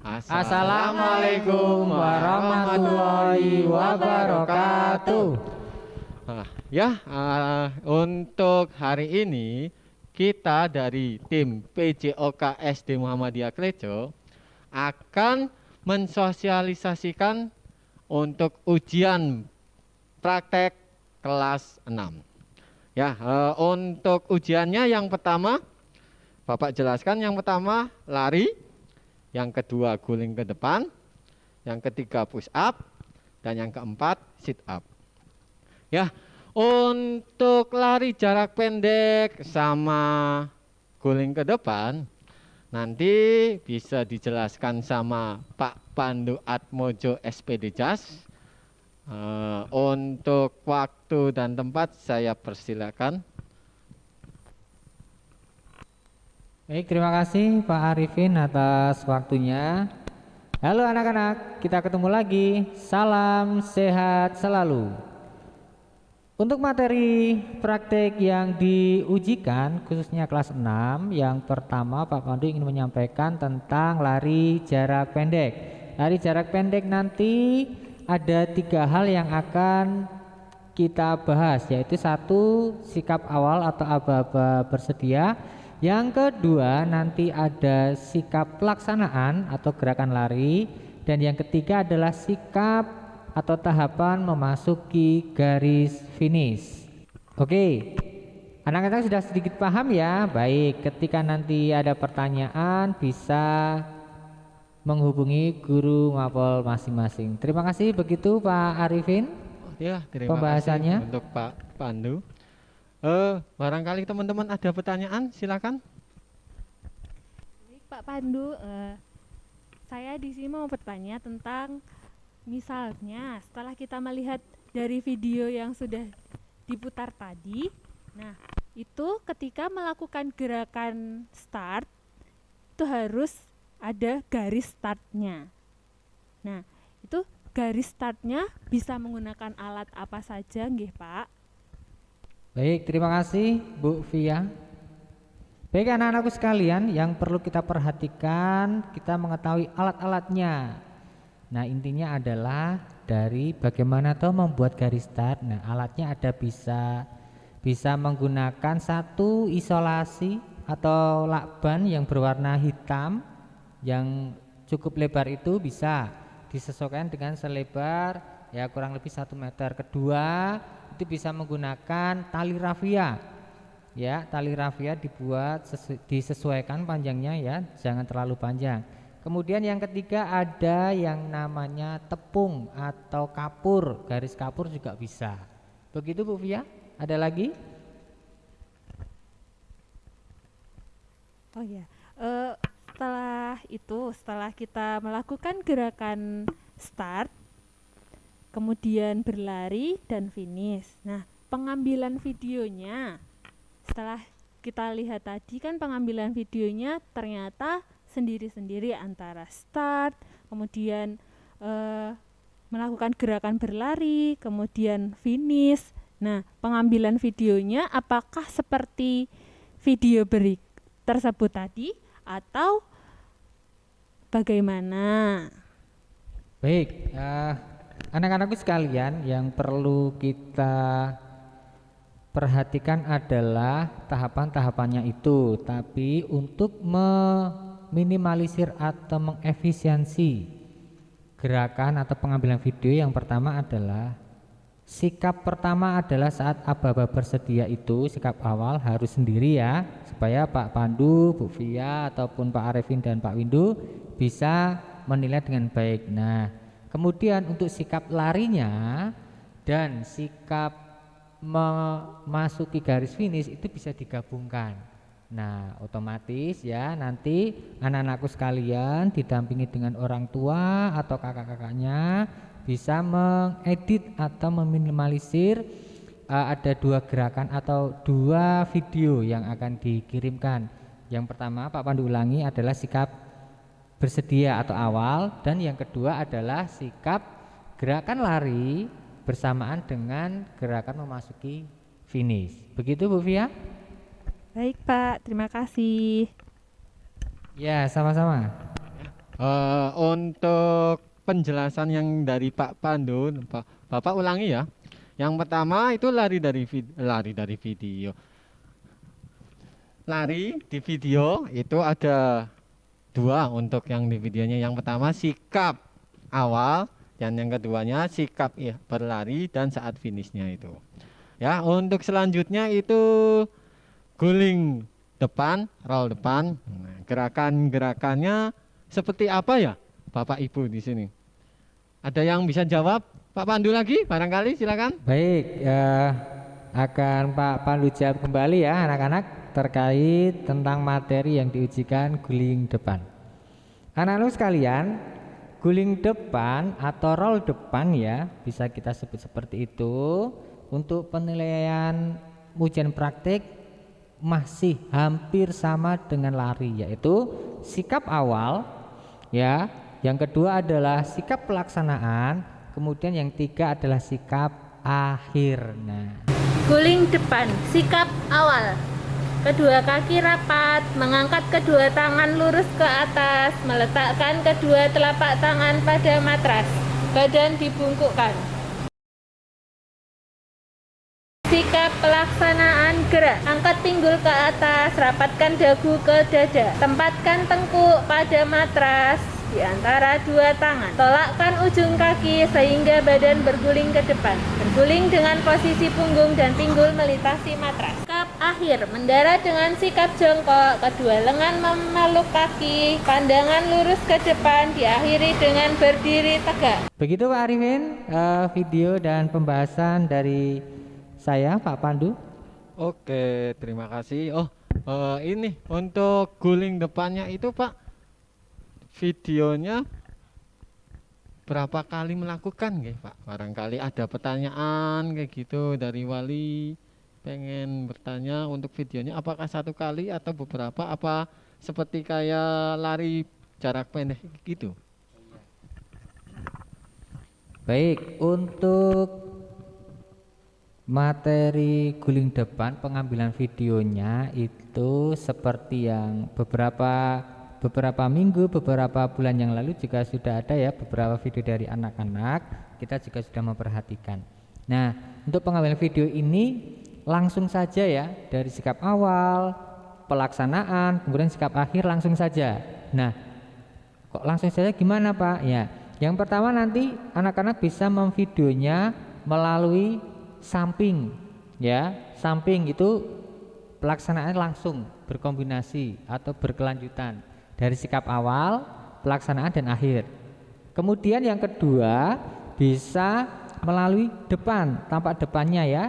Assalamualaikum warahmatullahi wabarakatuh. Untuk hari ini kita dari tim PJOK SD Muhammadiyah Klejo akan mensosialisasikan untuk ujian praktek kelas 6. Untuk ujiannya yang pertama Bapak jelaskan, yang pertama lari, yang kedua guling ke depan, yang ketiga push up, dan yang keempat sit up. Untuk lari jarak pendek sama guling ke depan nanti bisa dijelaskan sama Pak Pandu Atmojo SPD JAS. Untuk waktu dan tempat saya persilakan. Baik, terima kasih Pak Arifin atas waktunya. Halo anak-anak, kita ketemu lagi. Salam sehat selalu. Untuk materi praktek yang diujikan khususnya kelas 6, yang pertama Pak Pandu ingin menyampaikan tentang lari jarak pendek. Lari jarak pendek nanti ada 3 hal yang akan kita bahas, yaitu 1, sikap awal atau aba-aba bersedia. Yang kedua nanti ada sikap pelaksanaan atau gerakan lari, dan yang ketiga adalah sikap atau tahapan memasuki garis finish. Oke, anak-anak sudah sedikit paham ya? Baik, ketika nanti ada pertanyaan bisa menghubungi guru mapol masing-masing. Terima kasih, begitu Pak Arifin. Terima pembahasannya kasih untuk Pak Pandu. Barangkali teman-teman ada pertanyaan, silakan. Baik, Pak Pandu, saya di sini mau bertanya tentang misalnya setelah kita melihat dari video yang sudah diputar tadi, nah itu ketika melakukan gerakan start itu harus ada garis startnya. Nah itu garis startnya bisa menggunakan alat apa saja nggih Pak? Baik, terima kasih Bu Via. Baik anak-anakku sekalian, yang perlu kita perhatikan, kita mengetahui alat-alatnya. Nah intinya adalah dari bagaimana toh membuat garis start. Nah alatnya ada, bisa menggunakan satu isolasi atau lakban yang berwarna hitam yang cukup lebar, itu bisa disesuaikan dengan selebar ya kurang lebih 1 meter. Kedua itu bisa menggunakan tali rafia ya, tali rafia dibuat disesuaikan panjangnya ya, jangan terlalu panjang. Kemudian yang ketiga ada yang namanya tepung atau kapur, garis kapur juga bisa. Begitu Bu Via, ada lagi? Oh ya, setelah kita melakukan gerakan start, kemudian berlari dan finish. Nah, pengambilan videonya setelah kita lihat tadi kan pengambilan videonya ternyata sendiri-sendiri antara start, kemudian melakukan gerakan berlari, kemudian finish. Nah, pengambilan videonya apakah seperti video tersebut tadi atau bagaimana? Baik, anak-anakku sekalian, yang perlu kita perhatikan adalah tahapan-tahapannya itu. Tapi untuk meminimalisir atau mengefisiensi gerakan atau pengambilan video, yang pertama adalah sikap pertama adalah saat aba-aba bersedia itu, sikap awal harus sendiri ya, supaya Pak Pandu, Bu Via ataupun Pak Arifin dan Pak Windu bisa menilai dengan baik. Nah, kemudian untuk sikap larinya dan sikap memasuki garis finish itu bisa digabungkan. Nah, otomatis ya nanti anak-anakku sekalian didampingi dengan orang tua atau kakak-kakaknya bisa mengedit atau meminimalisir ada 2 gerakan atau 2 video yang akan dikirimkan. Yang pertama Pak Pandu ulangi adalah sikap bersedia atau awal, dan yang kedua adalah sikap gerakan lari bersamaan dengan gerakan memasuki finish. Begitu Bu Via? Baik Pak, terima kasih. Ya, sama-sama. Untuk penjelasan yang dari Pak Pandu, Bapak ulangi ya. Yang pertama itu lari dari video. Lari di video itu ada dua untuk yang di videonya. Yang pertama sikap awal dan yang keduanya sikap berlari dan saat finishnya itu. Ya, untuk selanjutnya itu guling depan, roll depan. Nah, gerakan-gerakannya seperti apa ya, Bapak Ibu di sini? Ada yang bisa jawab? Pak Pandu lagi, barangkali silakan. Baik, akan Pak Pandu jawab kembali ya anak-anak terkait tentang materi yang diujikan guling depan. Anak-anak sekalian, guling depan atau roll depan ya, bisa kita sebut seperti itu. Untuk penilaian ujian praktik masih hampir sama dengan lari, yaitu sikap awal ya, yang kedua adalah sikap pelaksanaan, kemudian yang tiga adalah sikap akhir. Nah, Guling depan, sikap awal. Kedua kaki rapat, mengangkat kedua tangan lurus ke atas, meletakkan kedua telapak tangan pada matras, badan dibungkukkan. Sikap pelaksanaan gerak, angkat pinggul ke atas, rapatkan dagu ke dada, tempatkan tengkuk pada matras di antara dua tangan, tolakkan ujung kaki sehingga badan berguling ke depan, berguling dengan posisi punggung dan pinggul melintasi matras. Sikap akhir, mendarat dengan sikap jongkok, kedua lengan memeluk kaki, pandangan lurus ke depan, diakhiri dengan berdiri tegak. begitu Pak Arifin, video dan pembahasan dari saya Pak Pandu. Oke, terima kasih. Ini untuk guling depannya itu Pak, videonya berapa kali melakukan nggih Pak? Barangkali ada pertanyaan kayak gitu dari wali pengen bertanya untuk videonya apakah satu kali atau beberapa, apa seperti kayak lari jarak pendek gitu? Baik, untuk materi guling depan pengambilan videonya itu seperti yang beberapa minggu, beberapa bulan yang lalu juga sudah ada ya beberapa video dari anak-anak, kita juga sudah memperhatikan. Nah, untuk pengambilan video ini langsung saja ya, dari sikap awal, pelaksanaan, kemudian sikap akhir langsung saja. Nah, kok langsung saja gimana Pak? Ya, yang pertama nanti anak-anak bisa memvideonya melalui samping ya, samping itu pelaksanaan langsung berkombinasi atau berkelanjutan dari sikap awal, pelaksanaan dan akhir. Kemudian yang kedua bisa melalui depan, tampak depannya ya,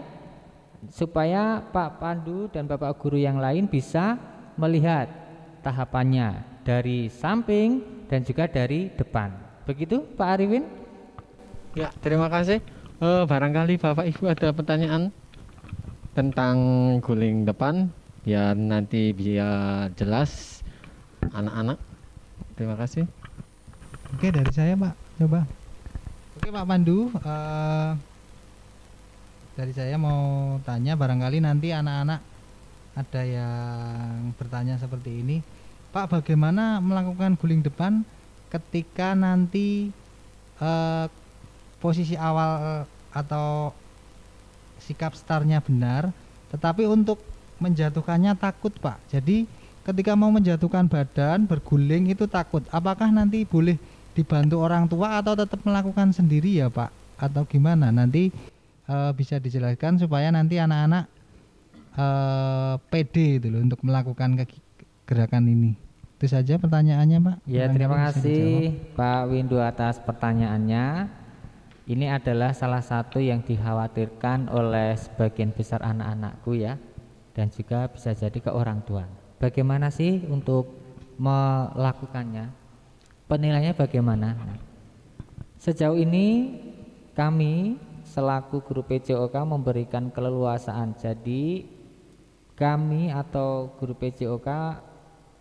supaya Pak Pandu dan Bapak Guru yang lain bisa melihat tahapannya dari samping dan juga dari depan. Begitu Pak Arifin? Ya, terima kasih. Barangkali Bapak Ibu ada pertanyaan tentang guling depan biar nanti biar jelas anak-anak. Terima kasih. Oke, dari saya Pak, coba. Oke Pak Pandu, dari saya mau tanya, barangkali nanti anak-anak ada yang bertanya seperti ini. Pak, bagaimana melakukan guling depan ketika nanti posisi awal atau sikap startnya benar, tetapi untuk menjatuhkannya takut Pak. Jadi ketika mau menjatuhkan badan berguling itu takut. Apakah nanti boleh dibantu orang tua atau tetap melakukan sendiri ya Pak? Atau gimana? Nanti bisa dijelaskan supaya nanti anak-anak pede itu loh untuk melakukan gerakan ini. Itu saja pertanyaannya Pak. Ya, terima kasih Pak Windu atas pertanyaannya. Ini adalah salah satu yang dikhawatirkan oleh sebagian besar anak-anakku ya, dan juga bisa jadi ke orang tua. Bagaimana sih untuk melakukannya? Penilaiannya bagaimana? Sejauh ini kami selaku guru PJOK memberikan keleluasaan. Jadi kami atau guru PJOK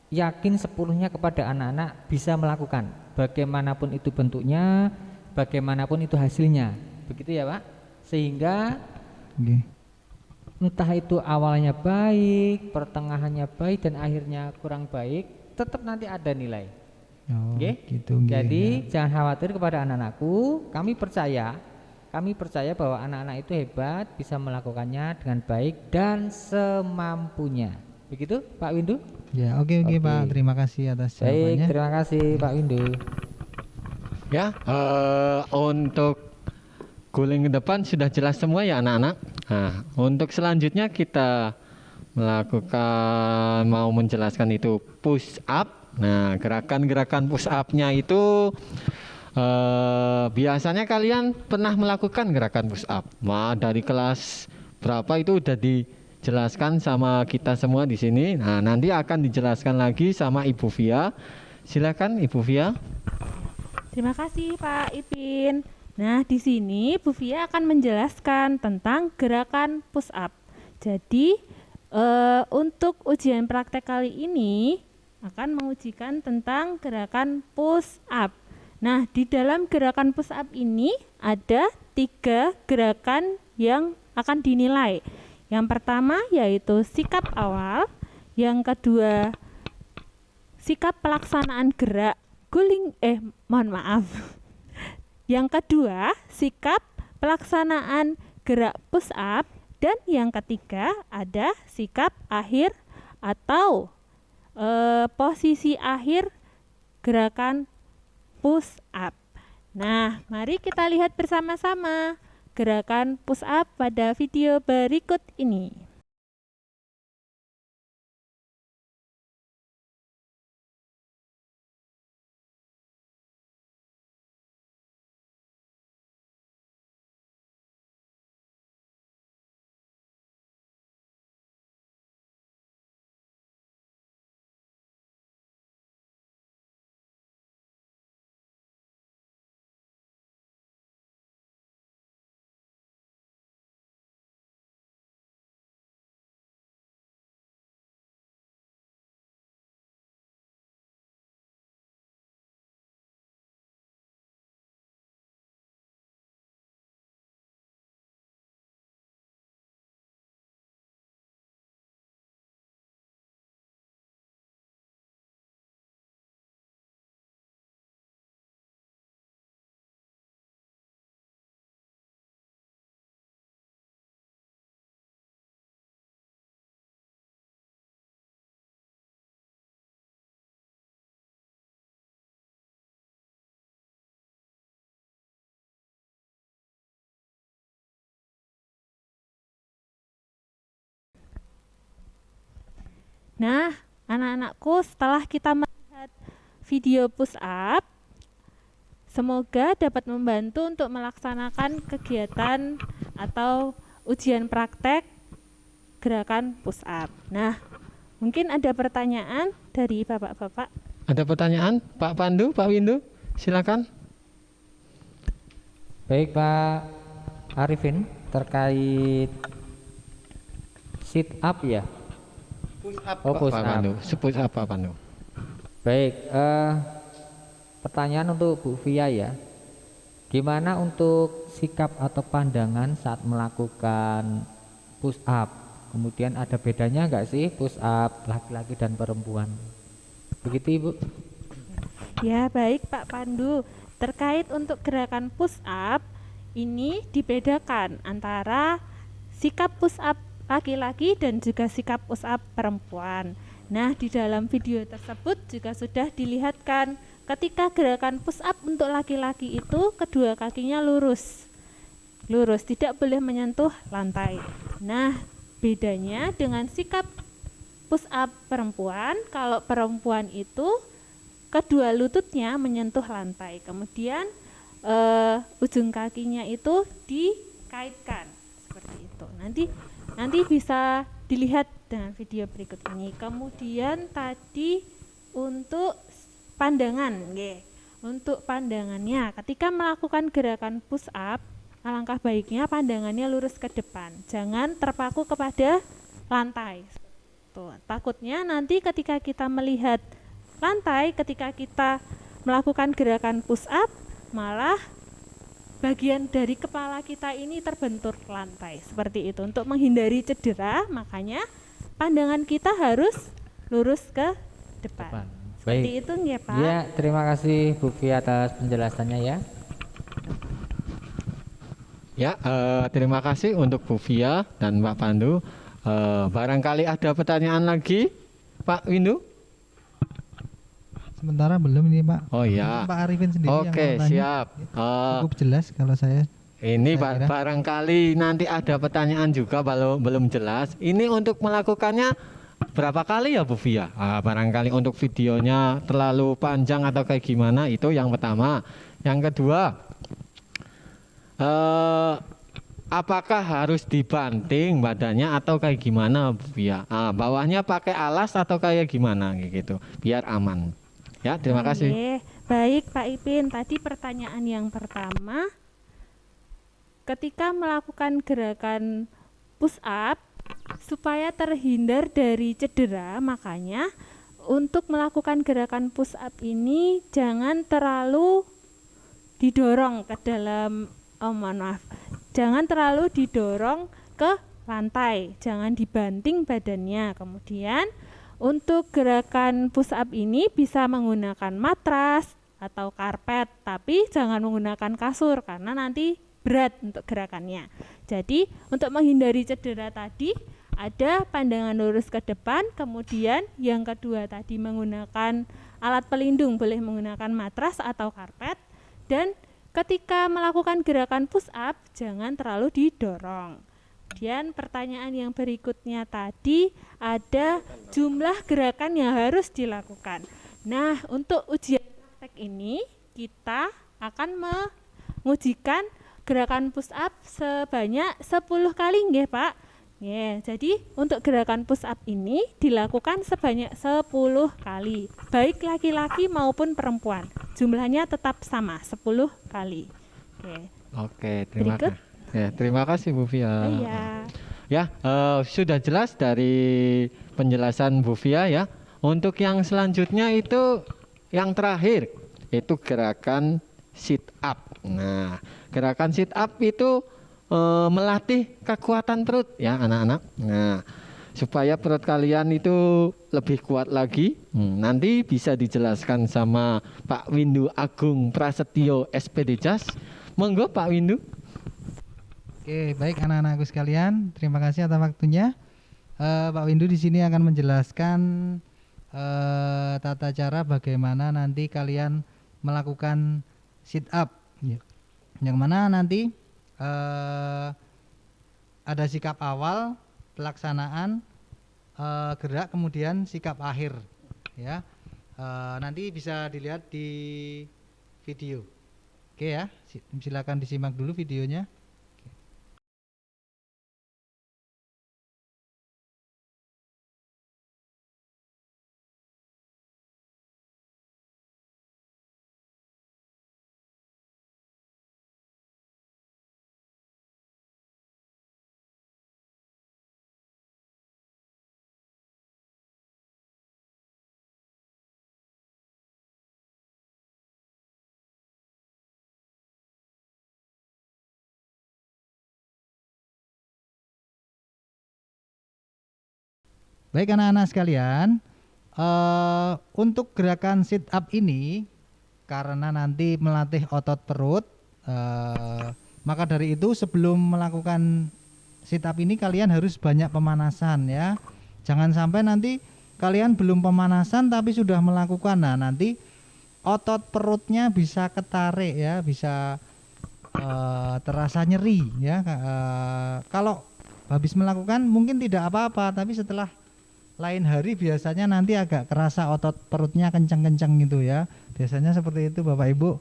yakin sepenuhnya kepada anak-anak bisa melakukan. Bagaimanapun itu bentuknya, bagaimanapun itu hasilnya. Begitu ya Pak? Sehingga entah itu awalnya baik, pertengahannya baik dan akhirnya kurang baik, tetap nanti ada nilai. Oh, Oke. gitu nggih. Jadi jangan khawatir kepada anak-anakku, kami percaya bahwa anak-anak itu hebat, bisa melakukannya dengan baik dan semampunya. Begitu Pak Windu? Ya, oke Oke. Pak. Terima kasih atas Baik, jawabannya. terima kasih Pak Windu. Ya, untuk guling ke depan sudah jelas semua ya anak-anak. Nah, untuk selanjutnya kita mau menjelaskan itu push up. Nah, gerakan-gerakan push up-nya itu biasanya kalian pernah melakukan gerakan push up. Nah, dari kelas berapa itu udah dijelaskan sama kita semua di sini. Nah, nanti akan dijelaskan lagi sama Ibu Via. Silakan Ibu Via. Terima kasih Pak Ipin. Nah, di sini Bu Via akan menjelaskan tentang gerakan push up. Jadi, untuk ujian praktek kali ini akan mengujikan tentang gerakan push up. Nah, di dalam gerakan push up ini ada 3 gerakan yang akan dinilai. Yang pertama yaitu sikap awal, yang kedua sikap pelaksanaan gerak Yang kedua, sikap pelaksanaan gerak push up, dan yang ketiga ada sikap akhir atau posisi akhir gerakan push up. Nah, mari kita lihat bersama-sama gerakan push up pada video berikut ini. Nah, anak-anakku, setelah kita melihat video push up, semoga dapat membantu untuk melaksanakan kegiatan atau ujian praktek gerakan push up. Nah, mungkin ada pertanyaan dari bapak-bapak. Ada pertanyaan Pak Pandu, Pak Windu? Silakan. Baik Pak Arifin, terkait sit up ya. Push up, Oh, push Pak up. Pandu. Push up Pak Pandu. Baik, pertanyaan untuk Bu Via ya. Gimana untuk sikap atau pandangan saat melakukan push up? Kemudian ada bedanya nggak sih push up laki-laki dan perempuan? Begitu Ibu? Ya, baik Pak Pandu. Terkait untuk gerakan push up, ini dibedakan antara sikap push up laki-laki dan juga sikap push up perempuan. Nah, di dalam video tersebut juga sudah dilihatkan ketika gerakan push up untuk laki-laki itu kedua kakinya lurus, tidak boleh menyentuh lantai. Nah, bedanya dengan sikap push up perempuan, kalau perempuan itu kedua lututnya menyentuh lantai, kemudian ujung kakinya itu dikaitkan seperti itu. Nanti bisa dilihat dengan video berikut ini. Kemudian tadi untuk pandangan, untuk pandangannya ketika melakukan gerakan push up, alangkah baiknya pandangannya lurus ke depan, jangan terpaku kepada lantai. Tuh, takutnya nanti ketika kita melihat lantai, ketika kita melakukan gerakan push up, malah bagian dari kepala kita ini terbentur ke lantai seperti itu. Untuk menghindari cedera, makanya pandangan kita harus lurus ke depan. Seperti itu nggih, Pak. Ya, terima kasih Bu Fi atas penjelasannya ya. Ya, terima kasih untuk Bu Fia dan Pak Pandu. Barangkali ada pertanyaan lagi, Pak Windu? Sementara belum ini Pak. Oh ya. Pak Arifin sendiri yang Oke, mau tanya. siap. Cukup jelas kalau saya. Ini Saya kira. barangkali nanti ada pertanyaan juga kalau belum jelas. Ini untuk melakukannya berapa kali ya Bu Fia? Barangkali untuk videonya terlalu panjang atau kayak gimana, itu yang pertama. Yang kedua, apakah harus dibanting badannya atau kayak gimana Bu Fia? Bawahnya pakai alas atau kayak gimana gitu, biar aman. Ya, terima kasih. Oke, baik Pak Ipin. Tadi pertanyaan yang pertama, ketika melakukan gerakan push up supaya terhindar dari cedera, makanya untuk melakukan gerakan push up ini jangan terlalu didorong ke dalam, jangan terlalu didorong ke lantai, jangan dibanting badannya. Kemudian untuk gerakan push up ini bisa menggunakan matras atau karpet, tapi jangan menggunakan kasur karena nanti berat untuk gerakannya. Jadi untuk menghindari cedera tadi, ada pandangan lurus ke depan, kemudian yang kedua tadi menggunakan alat pelindung, boleh menggunakan matras atau karpet, dan ketika melakukan gerakan push up jangan terlalu didorong. Kemudian pertanyaan yang berikutnya tadi ada jumlah gerakan yang harus dilakukan. Nah, untuk ujian praktek ini kita akan mengujikan gerakan push up sebanyak 10 kali nggih, Pak. Ya, jadi untuk gerakan push up ini dilakukan sebanyak 10 kali, baik laki-laki maupun perempuan. Jumlahnya tetap sama, 10 kali. Oke, terima Berikut. kasih. Ya, terima kasih Bu Fia. Iya. Ya, sudah jelas dari penjelasan Bu Fia ya. Untuk yang selanjutnya itu yang terakhir, itu gerakan sit up. Nah, gerakan sit up itu melatih kekuatan perut ya anak-anak. Nah, supaya perut kalian itu lebih kuat lagi, nanti bisa dijelaskan sama Pak Windu Agung Prasetyo SPD JAS. Monggo Pak Windu. Oke, baik anak-anakku sekalian, terima kasih atas waktunya. Pak Windu di sini akan menjelaskan tata cara bagaimana nanti kalian melakukan sit up, yang mana nanti ada sikap awal, pelaksanaan, gerak, kemudian sikap akhir, ya. Nanti bisa dilihat di video. Oke ya, silakan disimak dulu videonya. Baik anak-anak sekalian, untuk gerakan sit up ini karena nanti melatih otot perut, maka dari itu sebelum melakukan sit up ini kalian harus banyak pemanasan ya. Jangan sampai nanti kalian belum pemanasan tapi sudah melakukan. Nah, nanti otot perutnya bisa ketarik ya, bisa terasa nyeri ya. Kalau habis melakukan mungkin tidak apa-apa, tapi setelah lain hari biasanya nanti agak kerasa otot perutnya kencang-kencang gitu ya. Biasanya seperti itu Bapak Ibu.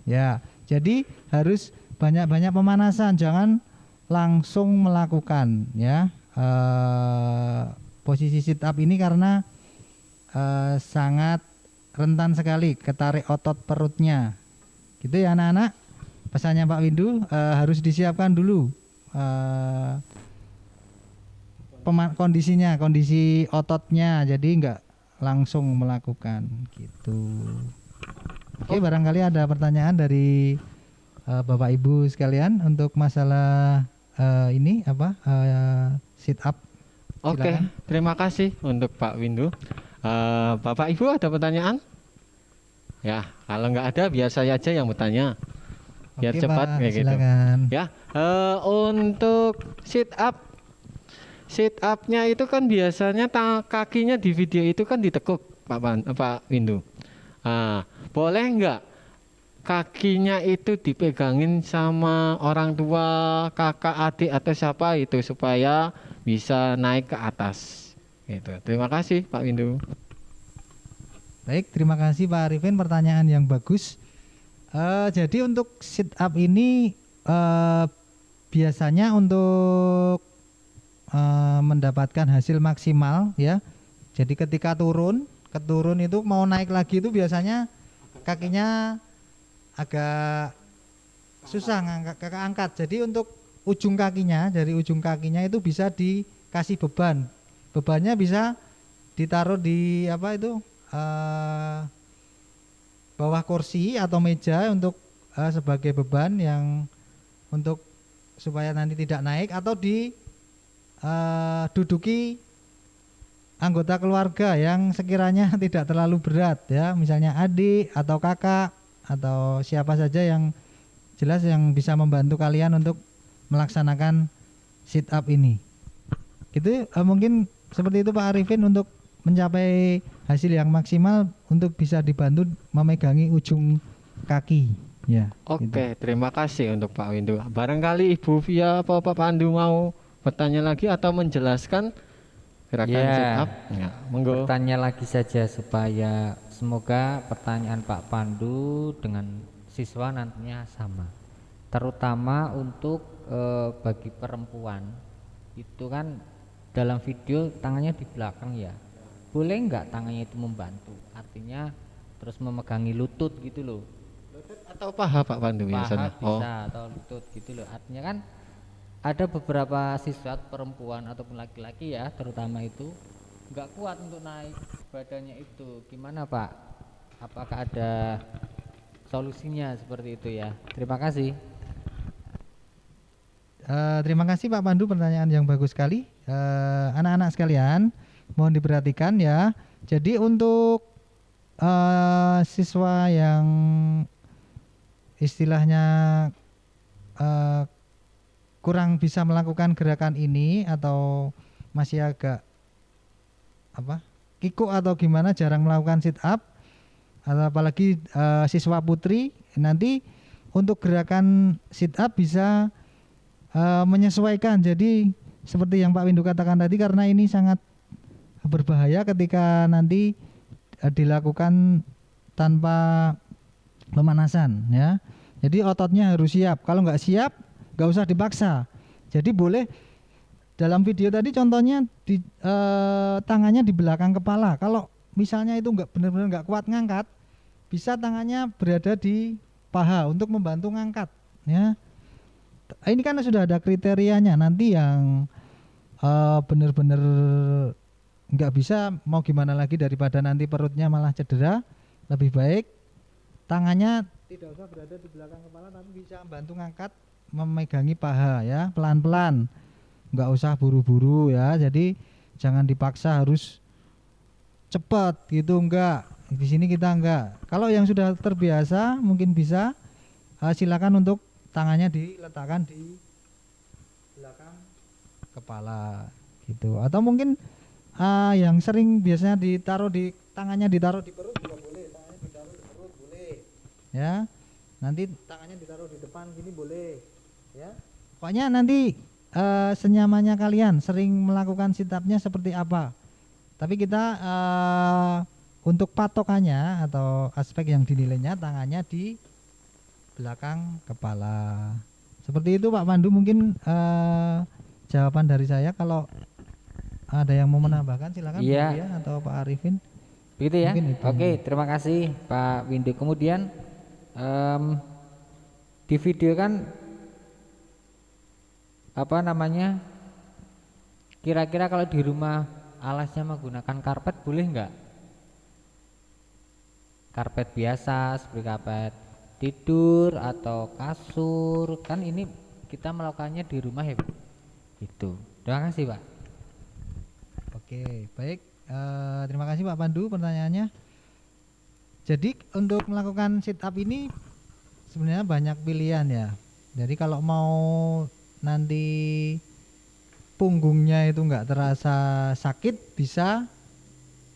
Ya, jadi harus banyak-banyak pemanasan, jangan langsung melakukan ya. Posisi sit up ini karena sangat rentan sekali ketarik otot perutnya. Gitu ya anak-anak. Pesannya Pak Windu harus disiapkan dulu kondisinya, kondisi ototnya, jadi enggak langsung melakukan gitu. Oke, barangkali ada pertanyaan dari Bapak Ibu sekalian untuk masalah ini apa sit up. Oke, Silakan. terima kasih untuk Pak Windu. Bapak Ibu ada pertanyaan? Ya, kalau nggak ada biar saya aja yang bertanya. Biar Oke, cepat Pak, kayak gitu. silakan. Ya, untuk sit up. Sit up-nya itu kan biasanya kakinya di video itu kan ditekuk, Pak Windu. Boleh nggak kakinya itu dipegangin sama orang tua, kakak, adik atau siapa itu supaya bisa naik ke atas. Gitu. Terima kasih Pak Windu. Baik, terima kasih Pak Arifin, pertanyaan yang bagus. Jadi untuk sit up ini biasanya untuk mendapatkan hasil maksimal ya. Jadi ketika turun itu mau naik lagi itu biasanya kakinya agak susah angkat. Jadi untuk dari ujung kakinya itu bisa dikasih beban. Bebannya bisa ditaruh di bawah kursi atau meja untuk sebagai beban yang untuk supaya nanti tidak naik, atau duduki anggota keluarga yang sekiranya tidak terlalu berat ya, misalnya adik atau kakak atau siapa saja yang jelas yang bisa membantu kalian untuk melaksanakan sit up ini. Gitu mungkin seperti itu Pak Arifin untuk mencapai hasil yang maksimal untuk bisa dibantu memegangi ujung kaki ya. Oke, gitu. terima kasih untuk Pak Windu. Barangkali Ibu Via atau Pak Pandu mau bertanya lagi atau menjelaskan gerakan Ya. sit up? Ya, monggo. Bertanya lagi saja supaya semoga pertanyaan Pak Pandu dengan siswa nantinya sama. Terutama untuk bagi perempuan itu kan dalam video tangannya di belakang ya. Boleh nggak tangannya itu membantu? Artinya terus memegangi lutut gitu loh. Atau paha Pak Pandu Paha biasanya? bisa atau lutut gitu loh. Artinya kan ada beberapa siswa perempuan ataupun laki-laki ya terutama itu nggak kuat untuk naik badannya itu. Gimana Pak? Apakah ada solusinya seperti itu ya? Terima kasih. Terima kasih Pak Pandu, pertanyaan yang bagus sekali. Anak-anak sekalian, mohon diperhatikan ya. Jadi untuk siswa yang istilahnya kurang bisa melakukan gerakan ini atau masih agak kikuk atau gimana, jarang melakukan sit up, apalagi siswa putri, nanti untuk gerakan sit up bisa menyesuaikan. Jadi seperti yang Pak Windu katakan tadi, karena ini sangat berbahaya ketika nanti dilakukan tanpa pemanasan ya. Jadi ototnya harus siap. Kalau nggak siap, nggak usah dipaksa. Jadi boleh dalam video tadi contohnya tangannya di belakang kepala. Kalau misalnya itu nggak benar-benar nggak kuat ngangkat, bisa tangannya berada di paha untuk membantu ngangkat ya. Ini kan sudah ada kriterianya, nanti yang benar-benar nggak bisa, mau gimana lagi daripada nanti perutnya malah cedera, lebih baik tangannya tidak usah berada di belakang kepala tapi bisa bantu ngangkat, memegangi paha ya, pelan-pelan, nggak usah buru-buru ya. Jadi jangan dipaksa harus cepat gitu, enggak. Di sini kita enggak. Kalau yang sudah terbiasa mungkin bisa silakan untuk tangannya diletakkan di belakang kepala gitu, atau mungkin yang sering biasanya tangannya ditaruh di perut juga boleh, tangannya ditaruh di perut boleh ya, nanti tangannya ditaruh di depan gini boleh ya. Pokoknya nanti senyamannya kalian sering melakukan sit up-nya seperti apa, tapi kita untuk patokannya atau aspek yang dinilainya tangannya di belakang kepala. Seperti itu Pak Pandu, mungkin jawaban dari saya. Kalau ada yang mau menambahkan silakan Bu Iya. Ria atau Pak Arifin. Begitu ya. Mungkin itu. Oke, terima kasih Pak Windu. Kemudian di video kan kira-kira kalau di rumah alasnya menggunakan karpet boleh nggak? Karpet biasa seperti karpet tidur atau kasur, kan ini kita melakukannya di rumah ya Pak. Itu. Terima kasih Pak. Oke, baik. Terima kasih Pak Pandu pertanyaannya. Jadi untuk melakukan sit up ini sebenarnya banyak pilihan ya. Jadi kalau mau nanti punggungnya itu nggak terasa sakit, bisa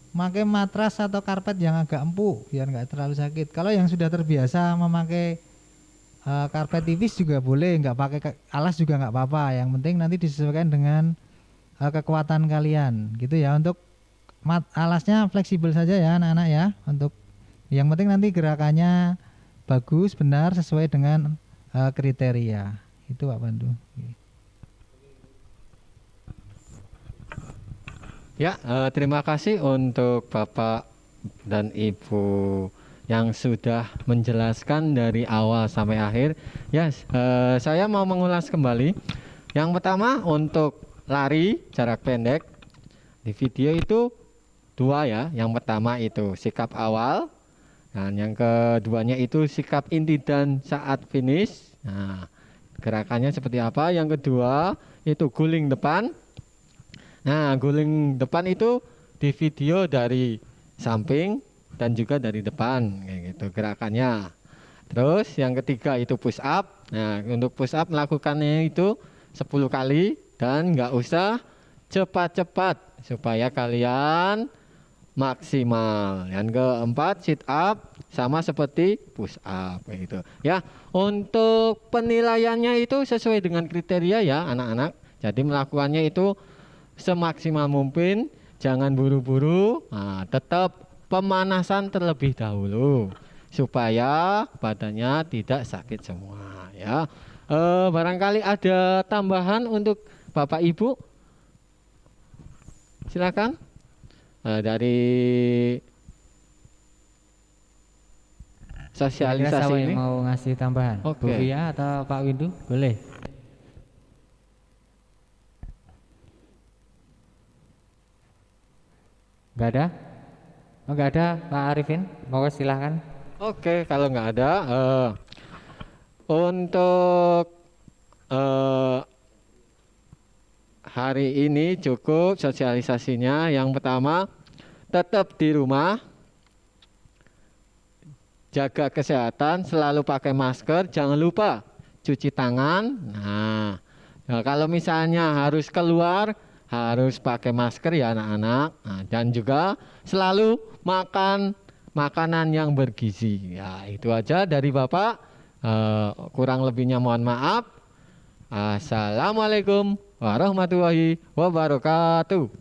pakai matras atau karpet yang agak empuk biar nggak terlalu sakit. Kalau yang sudah terbiasa memakai karpet tipis juga boleh, nggak pakai alas juga nggak apa-apa. Yang penting nanti disesuaikan dengan kekuatan kalian, gitu ya. Untuk alasnya fleksibel saja ya anak-anak ya. Untuk yang penting nanti gerakannya bagus, benar, sesuai dengan kriteria. Itu Pak Pandu. Ya, terima kasih untuk Bapak dan Ibu yang sudah menjelaskan dari awal sampai akhir. Ya, saya mau mengulas kembali. Yang pertama untuk lari jarak pendek. Di video itu dua ya. Yang pertama itu sikap awal, dan yang keduanya itu sikap inti dan saat finish. Nah, gerakannya seperti apa? Yang kedua itu guling depan. Nah, guling depan itu di video dari samping dan juga dari depan, kayak gitu gerakannya. Terus yang ketiga itu push up. Nah, untuk push up melakukannya itu 10 kali dan nggak usah cepat-cepat supaya kalian maksimal. Yang keempat sit up sama seperti push up, kayak gitu. Ya, untuk penilaiannya itu sesuai dengan kriteria ya anak-anak. Jadi melakukannya itu semaksimal mungkin, jangan buru-buru. Nah, tetap pemanasan terlebih dahulu supaya badannya tidak sakit semua ya. Barangkali ada tambahan untuk Bapak Ibu, silakan dari Kira-kira sosialisasi siapa ini. yang mau ngasih tambahan? Oke. Bu Fia atau Pak Windu? Boleh. Nggak ada? Oh, nggak ada Pak Arifin? Mau silahkan. Oke, kalau nggak ada, untuk hari ini cukup sosialisasinya. Yang pertama, tetap di rumah, jaga kesehatan, selalu pakai masker, jangan lupa cuci tangan. Nah, kalau misalnya harus keluar, harus pakai masker ya anak-anak. Nah, dan juga selalu makan makanan yang bergizi. Ya, itu aja dari Bapak. Kurang lebihnya mohon maaf. Assalamualaikum warahmatullahi wabarakatuh.